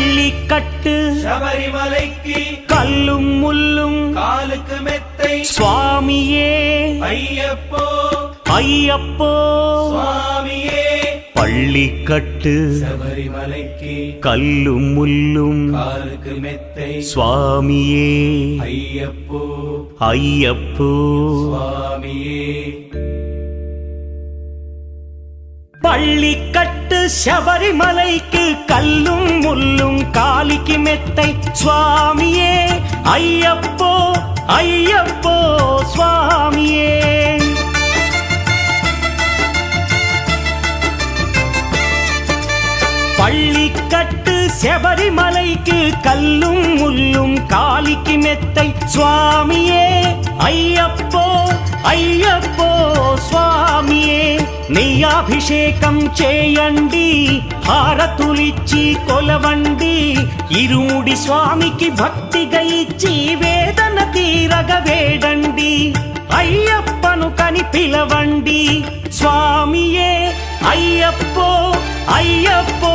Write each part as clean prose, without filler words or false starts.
பள்ளிக்கட்டு சபரிமலைக்கு கல்லும் முள்ளும் காலுக்கு மெத்தை சுவாமியே ஐயப்போ ஐயப்போ சுவாமியே பள்ளிக்கட்டு சபரிமலைக்கு கல்லும் முள்ளும் காலுக்கு மெத்தை சுவாமியே ஐயப்போ ஐயப்போ சுவாமியே பள்ளிக்கட்டு சபரிமலைக்கு கல்லும் முள்ளும் காலிக்கு மெத்தை சுவாமியே ஐயப்போ ஐயப்போ சுவாமியே பள்ளிக்கட்டு சபரிமலைக்கு கல்லும் முள்ளும் காலிக்கு மெத்தை சுவாமியே ஐயப்போ ஐயப்போ స్వామియే నెయ్యాభిషేకం చేయండి హారతులిచ్చి కొలవండి ఇరుముడి స్వామికి భక్తిగా ఇచ్చి వేదన తీరగ వేడండి అయ్యప్పను కని పిలవండి స్వామియే అయ్యప్పో అయ్యప్పో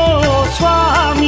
స్వామి